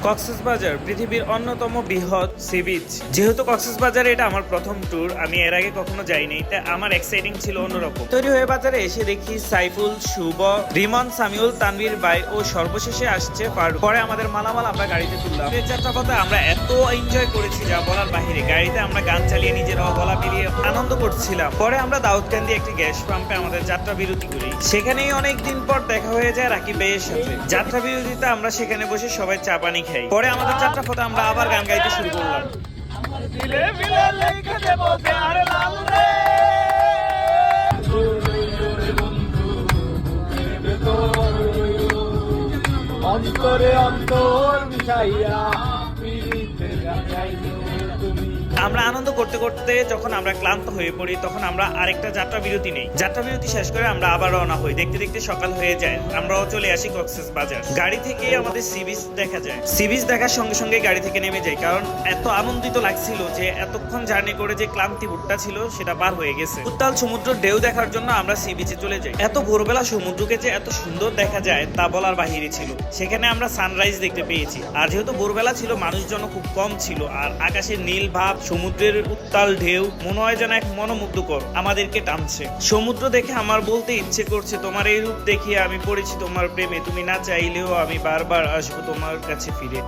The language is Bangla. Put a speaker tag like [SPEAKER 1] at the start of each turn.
[SPEAKER 1] কক্সবাজার পৃথিবীর অন্যতম বৃহৎ সি বিচ। যেহেতু কক্সবাজারে এটা আমার প্রথম ট্যুর, আমি এর আগে কখনো যাইনি, তাই আমার এক্সাইটিং ছিল অন্যরকম। তৈরি হয়ে বাজারে এসে দেখি সাইফুল, শুভ, রিমন, সামিউল, তানভীর ভাই ও সর্বশেষে আসছে ফারুক। পরে আমাদের মালামাল আমরা গাড়িতে তুললাম। এই যাত্রাপথে আমরা এত এনজয় করেছি যা বলার বাহিরে। গাড়িতে আমরা গান চালিয়ে নিজেরাও গলা মিলিয়ে আনন্দ করছিলাম। পরে আমরা দাউদকান্দি একটি গ্যাস পাম্পে আমাদের যাত্রা বিরতি করি। সেখানেই অনেকদিন পর দেখা হয়ে যায় রাকিব ভাইয়ের সাথে। যাত্রা বিরতিতে আমরা সেখানে বসে সবাই চা পানি খাই। পরে আমাদের যাত্রা পথে আমরা আবার গান গাইতে শুরু করলাম।
[SPEAKER 2] অন্তরে অন্তর মিশাইয়া পিরিতে জাগাইছো তুমি।
[SPEAKER 1] আমরা আনন্দ করতে করতে যখন আমরা ক্লান্ত হয়ে পড়ি, তখন আমরা আরেকটা যাত্রা বিরতি নেই। যাত্রা বিরতি শেষ করে আমরা আবার রওনা হই। দেখতে দেখতে সকাল হয়ে যায়। আমরাও চলে আসি কক্সবাজার। গাড়ি থেকে আমাদের সি বিচ দেখা যায়। সি বিচ দেখার সঙ্গে সঙ্গে গাড়ি থেকে নেমে যাই, কারণ এত আনন্দিত লাগছিল যে এতক্ষণ জার্নি করে যে ক্লান্তি বুটটা ছিল সেটা পার হয়ে গেছে। উত্তাল সমুদ্র ঢেউ দেখার জন্য আমরা সি বিচে চলে যাই। এত ভোরবেলা সমুদ্রকে যে এত সুন্দর দেখা যায় তা বলার বাহিরে ছিল। সেখানে আমরা সানরাইজ দেখতে পেয়েছি। আর যেহেতু ভোরবেলা ছিল, মানুষজন খুব কম ছিল। আর আকাশের নীল ভাব, সমুদ্রের উত্তাল ঢেউ মনে হয় যেন এক মনোমুগ্ধকর, আমাদেরকে টানছে। সমুদ্র দেখে আমার বলতে ইচ্ছে করছে, তোমার এই রূপ দেখে আমি পড়েছি তোমার প্রেমে, তুমি না চাইলেও আমি বারবার আসবো তোমার কাছে ফিরে।